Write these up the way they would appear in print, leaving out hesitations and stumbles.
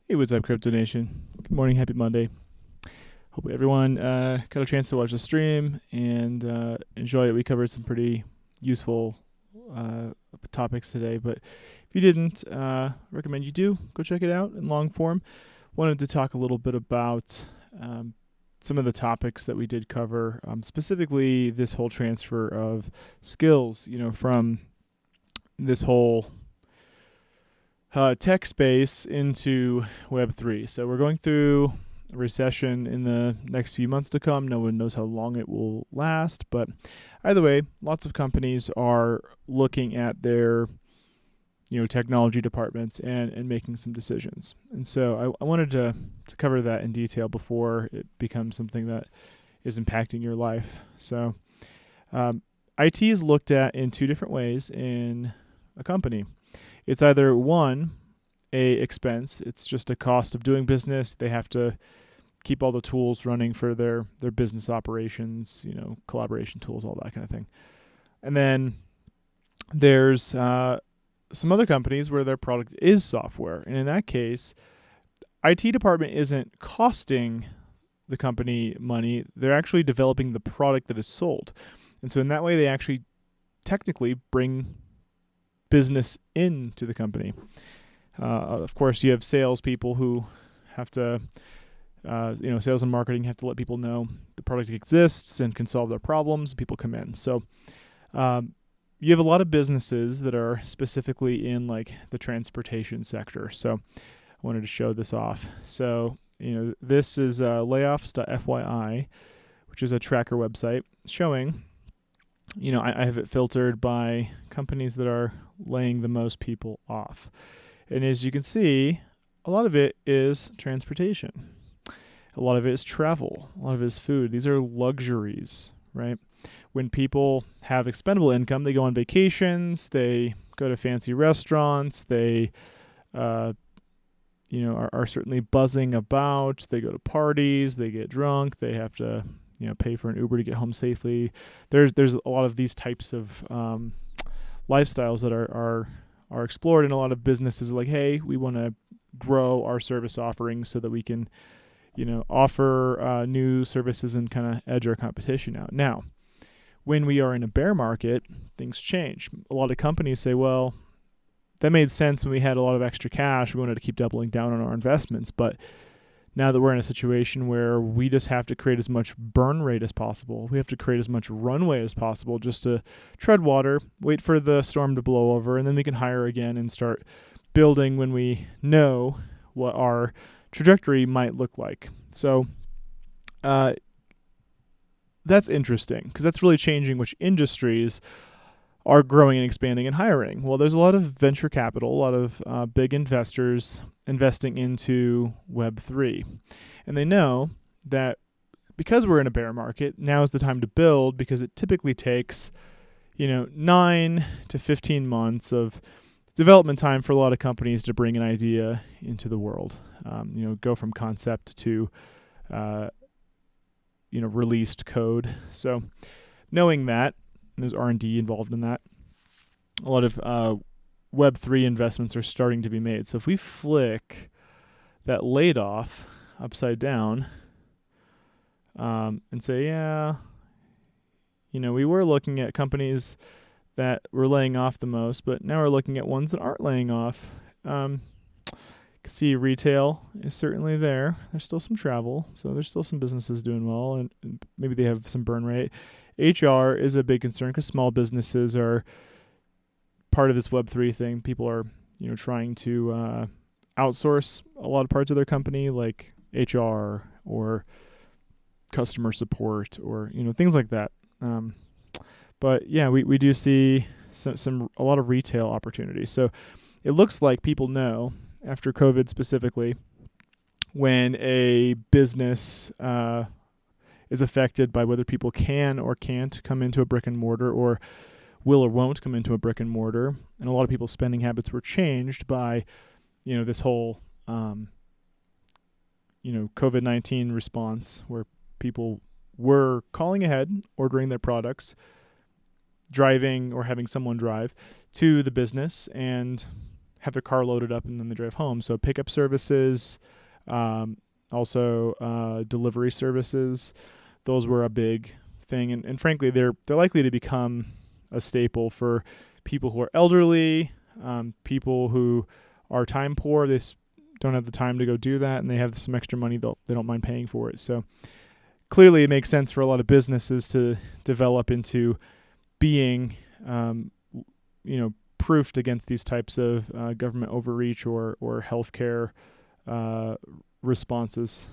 Hey, what's up, Crypto Nation? Good morning, happy Monday. Hope everyone got a chance to watch the stream and enjoy it. We covered some pretty useful topics today, but if you didn't, recommend you do go check it out in long form. Wanted to talk a little bit about some of the topics that we did cover, specifically this whole transfer of skills, from this whole tech space into Web3. So we're going through a recession in the next few months to come. No one knows how long it will last, but either way, lots of companies are looking at their technology departments and making some decisions. And so I wanted to cover that in detail before it becomes something that is impacting your life. So IT is looked at in two different ways in a company. It's either one, a expense. It's just a cost of doing business. They have to keep all the tools running for their business operations, collaboration tools, all that kind of thing. And then there's some other companies where their product is software. And in that case, IT department isn't costing the company money. They're actually developing the product that is sold. And so in that way, they actually technically bring business into the company. Of course, you have salespeople who have to, sales and marketing have to let people know the product exists and can solve their problems. People come in. So you have a lot of businesses that are specifically in like the transportation sector. So I wanted to show this off. So, this is layoffs.fyi, which is a tracker website showing, I have it filtered by companies that are laying the most people off. And as you can see, a lot of it is transportation. A lot of it is travel. A lot of it is food. These are luxuries, right? When people have expendable income, they go on vacations, they go to fancy restaurants, they are certainly buzzing about, they go to parties, they get drunk, they have to pay for an Uber to get home safely. There's a lot of these types of lifestyles that are explored, and a lot of businesses are like, hey, we want to grow our service offerings so that we can, offer new services and kind of edge our competition out. Now, when we are in a bear market, things change. A lot of companies say, well, that made sense when we had a lot of extra cash. We wanted to keep doubling down on our investments, but now that we're in a situation where we just have to create as much burn rate as possible, we have to create as much runway as possible just to tread water, wait for the storm to blow over, and then we can hire again and start building when we know what our trajectory might look like. So that's interesting because that's really changing which industries are growing and expanding and hiring. Well, there's a lot of venture capital, a lot of big investors investing into Web3. And they know that because we're in a bear market, now is the time to build because it typically takes, 9 to 15 months of development time for a lot of companies to bring an idea into the world. Go from concept to, released code. So knowing that, there's R&D involved in that. A lot of Web3 investments are starting to be made. So if we flick that laid off upside down and say, we were looking at companies that were laying off the most, but now we're looking at ones that aren't laying off. See, retail is certainly there. There's still some travel, so there's still some businesses doing well, and maybe they have some burn rate. HR is a big concern because small businesses are part of this Web3 thing. People are, trying to outsource a lot of parts of their company, like HR or customer support or things like that. But yeah, we do see a lot of retail opportunities. So it looks like people know after COVID specifically, when a business is affected by whether people can or can't come into a brick and mortar or will or won't come into a brick and mortar. And a lot of people's spending habits were changed by, this whole, COVID-19 response where people were calling ahead, ordering their products, driving or having someone drive to the business and have their car loaded up and then they drive home. So pickup services, also delivery services, those were a big thing. And frankly, they're likely to become a staple for people who are elderly, people who are time poor. They don't have the time to go do that, and they have some extra money, they don't mind paying for it. So clearly it makes sense for a lot of businesses to develop into being, proofed against these types of government overreach or healthcare responses,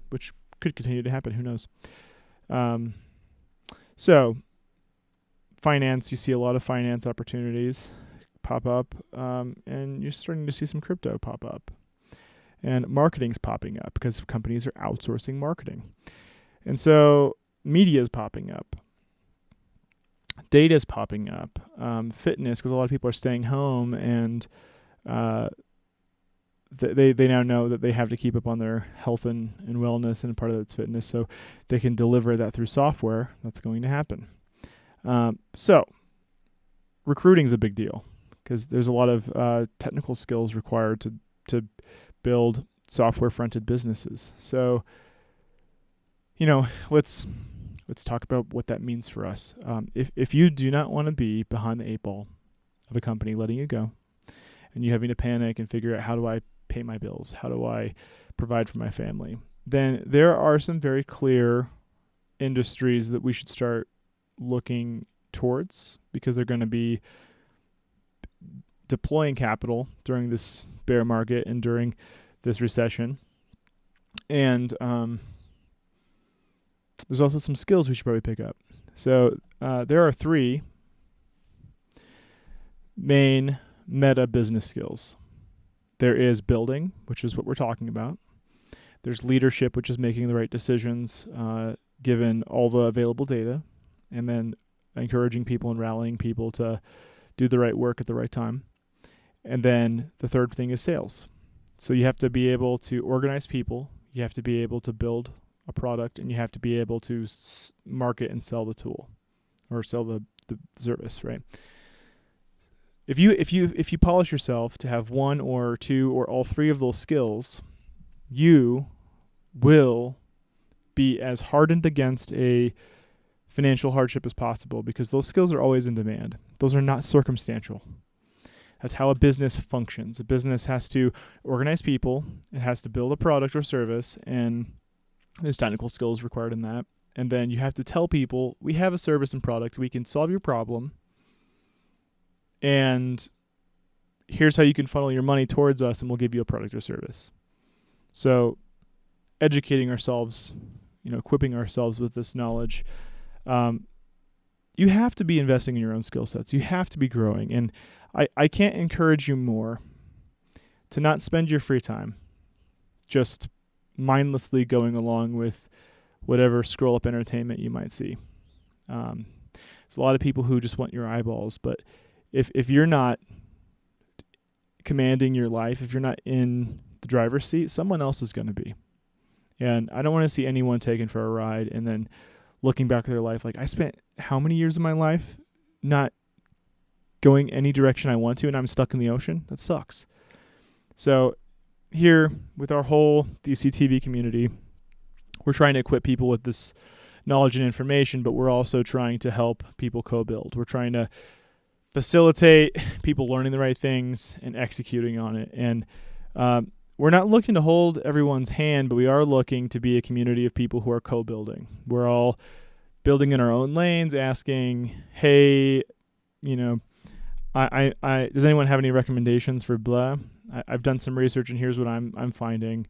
which could continue to happen. Who knows? So finance, you see a lot of finance opportunities pop up, and you're starting to see some crypto pop up. And marketing's popping up because companies are outsourcing marketing. And so media is popping up. Data is popping up. Fitness, because a lot of people are staying home, and they now know that they have to keep up on their health and wellness, and part of that's fitness. So they can deliver that through software. That's going to happen. So recruiting is a big deal because there's a lot of technical skills required to build software-fronted businesses. So, let's talk about what that means for us. If you do not want to be behind the 8 ball of a company letting you go, and you having to panic and figure out, how do I pay my bills? How do I provide for my family? Then there are some very clear industries that we should start looking towards, because they're going to be deploying capital during this bear market and during this recession. And there's also some skills we should probably pick up. So there are 3 main meta business skills. There is building, which is what we're talking about. There's leadership, which is making the right decisions given all the available data, and then encouraging people and rallying people to do the right work at the right time. And then the third thing is sales. So you have to be able to organize people, you have to be able to build a product, and you have to be able to market and sell the tool or sell the service, right? If you polish yourself to have 1 or 2 or all 3 of those skills, you will be as hardened against a financial hardship as possible, because those skills are always in demand. Those are not circumstantial. That's how a business functions. A business has to organize people, it has to build a product or service, and there's technical skills required in that. And then you have to tell people, we have a service and product, we can solve your problem, and here's how you can funnel your money towards us, and we'll give you a product or service. So educating ourselves, equipping ourselves with this knowledge. You have to be investing in your own skill sets. You have to be growing. And I can't encourage you more to not spend your free time just mindlessly going along with whatever scroll-up entertainment you might see. There's a lot of people who just want your eyeballs, but if you're not commanding your life, if you're not in the driver's seat, someone else is going to be. And I don't want to see anyone taken for a ride and then looking back at their life like, I spent how many years of my life not going any direction I want to, and I'm stuck in the ocean? That sucks. So here, with our whole DCTV community, we're trying to equip people with this knowledge and information, but we're also trying to help people co-build. We're trying to facilitate people learning the right things and executing on it. And we're not looking to hold everyone's hand, but we are looking to be a community of people who are co-building. We're all building in our own lanes, asking, hey, does anyone have any recommendations for blah? I've done some research, and here's what I'm finding.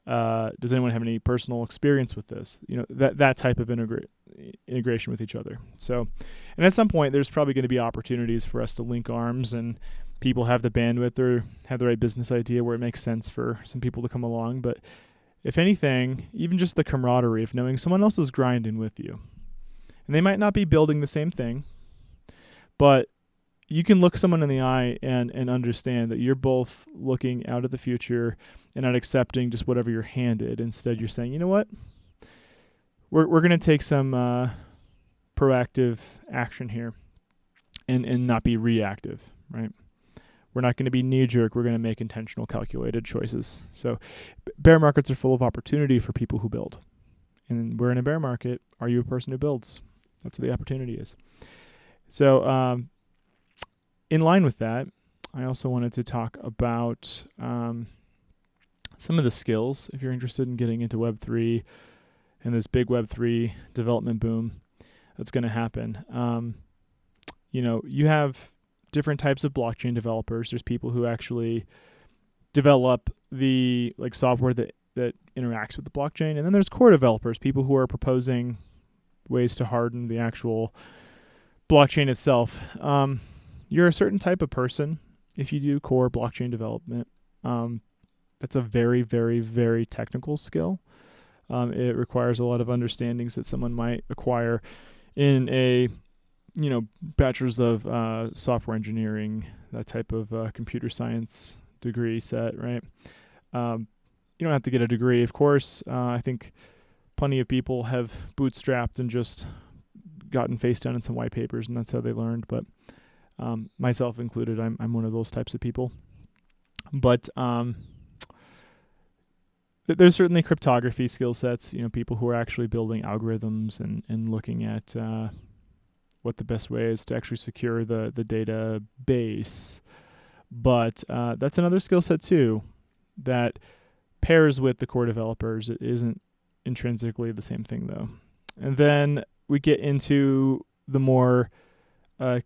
Does anyone have any personal experience with this? That type of integration with each other. So, and at some point, there's probably going to be opportunities for us to link arms, and people have the bandwidth or have the right business idea where it makes sense for some people to come along. But if anything, even just the camaraderie of knowing someone else is grinding with you, and they might not be building the same thing, but you can look someone in the eye and understand that you're both looking out at the future and not accepting just whatever you're handed. Instead, you're saying, you know what? We're going to take some proactive action here and not be reactive, right? We're not going to be knee-jerk. We're going to make intentional, calculated choices. So bear markets are full of opportunity for people who build. And we're in a bear market. Are you a person who builds? That's what the opportunity is. So in line with that, I also wanted to talk about some of the skills. If you're interested in getting into Web3 and this big Web3 development boom that's going to happen, you have different types of blockchain developers. There's people who actually develop the software that interacts with the blockchain. And then there's core developers, people who are proposing ways to harden the actual blockchain itself. You're a certain type of person if you do core blockchain development. That's a very, very, very technical skill. It requires a lot of understandings that someone might acquire in a bachelor's of software engineering, that type of computer science degree set, right? You don't have to get a degree, of course. I think plenty of people have bootstrapped and just gotten face down in some white papers, and that's how they learned. But myself included, I'm one of those types of people. But there's certainly cryptography skill sets, people who are actually building algorithms and looking at what the best way is to actually secure the database. But that's another skill set too that pairs with the core developers. It isn't intrinsically the same thing though. And then we get into the more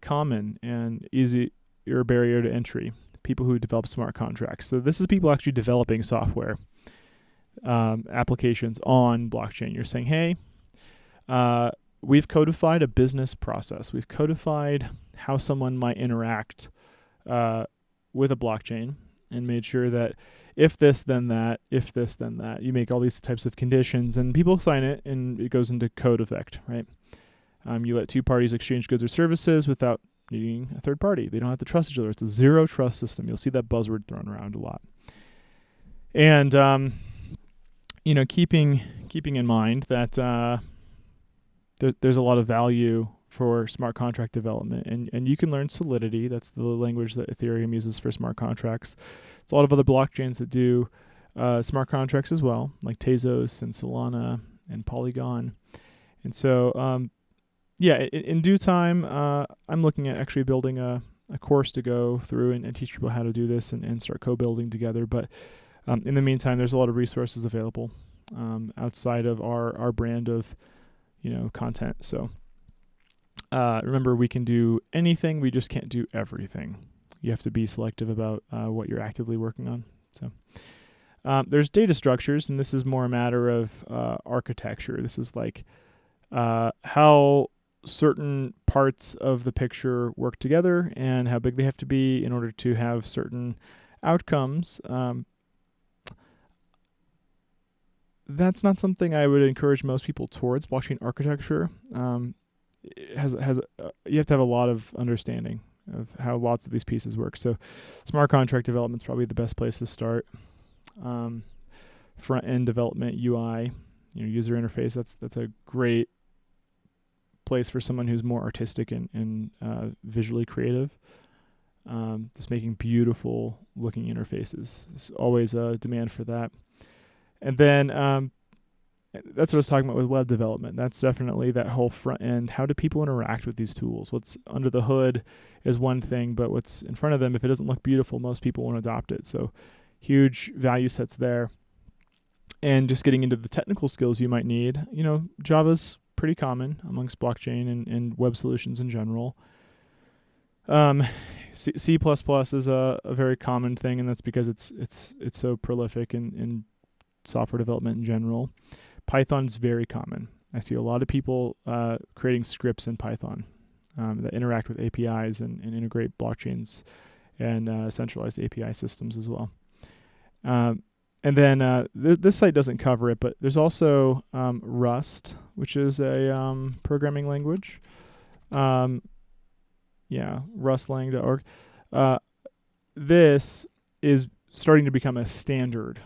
common and easier barrier to entry, people who develop smart contracts. So this is people actually developing software applications on blockchain. You're saying, hey, we've codified a business process. We've codified how someone might interact with a blockchain and made sure that if this, then that, if this, then that. You make all these types of conditions and people sign it and it goes into code effect, right? You let two parties exchange goods or services without needing a third party. They don't have to trust each other. It's a zero trust system. You'll see that buzzword thrown around a lot. And, keeping in mind that there's a lot of value for smart contract development. And you can learn Solidity. That's the language that Ethereum uses for smart contracts. There's a lot of other blockchains that do smart contracts as well, like Tezos and Solana and Polygon. And so, in due time, I'm looking at actually building a course to go through and teach people how to do this and start co-building together. But in the meantime, there's a lot of resources available outside of our brand of content. So remember, we can do anything. We just can't do everything. You have to be selective about what you're actively working on. So there's data structures, and this is more a matter of architecture. This is like how certain parts of the picture work together and how big they have to be in order to have certain outcomes. That's not something I would encourage most people towards. Blockchain architecture you have to have a lot of understanding of how lots of these pieces work. So smart contract development is probably the best place to start. Front end development, UI, user interface. That's a great place for someone who's more artistic and visually creative. Just making beautiful looking interfaces. There's always a demand for that. And then that's what I was talking about with web development. That's definitely that whole front end. How do people interact with these tools? What's under the hood is one thing, but what's in front of them, if it doesn't look beautiful, most people won't adopt it. So huge value sets there. And just getting into the technical skills you might need. Java's pretty common amongst blockchain and web solutions in general. C++ is a very common thing, and that's because it's so prolific in software development in general. Python's very common. I see a lot of people creating scripts in Python that interact with APIs and integrate blockchains and centralized API systems as well. And then this site doesn't cover it, but there's also Rust, which is a programming language. Rustlang.org. This is starting to become a standard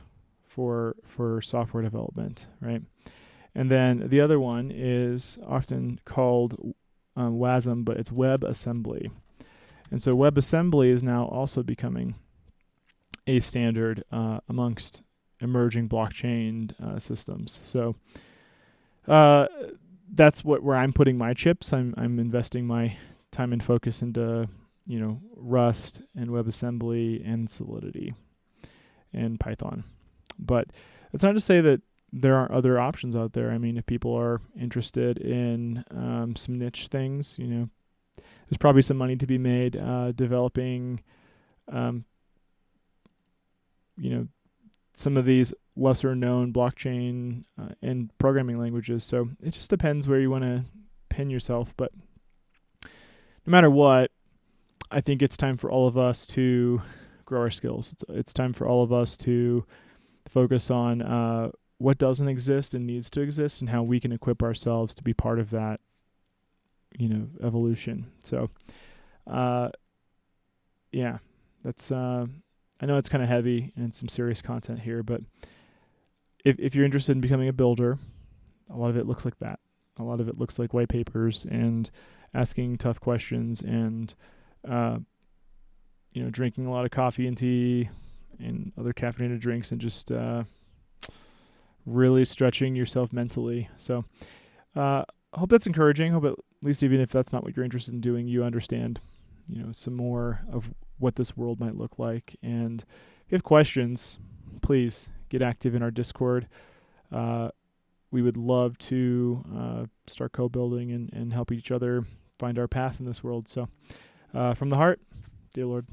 for software development, right? And then the other one is often called WASM, but it's WebAssembly. And so WebAssembly is now also becoming a standard amongst emerging blockchain systems. So that's where I'm putting my chips. I'm investing my time and focus into Rust and WebAssembly and Solidity and Python. But that's not to say that there aren't other options out there. I mean, if people are interested in some niche things, there's probably some money to be made developing, some of these lesser known blockchain and programming languages. So it just depends where you want to pin yourself. But no matter what, I think it's time for all of us to grow our skills. It's time for all of us to focus on what doesn't exist and needs to exist, and how we can equip ourselves to be part of that, evolution. So, yeah, that's. I know it's kind of heavy and some serious content here, but if you're interested in becoming a builder, a lot of it looks like that. A lot of it looks like white papers and asking tough questions and drinking a lot of coffee and tea and other caffeinated drinks and just really stretching yourself mentally. So I hope that's encouraging. Hope at least, even if that's not what you're interested in doing, you understand some more of what this world might look like. And if you have questions, please get active in our Discord. We would love to start co-building and help each other find our path in this world. So from the heart, dear Lord.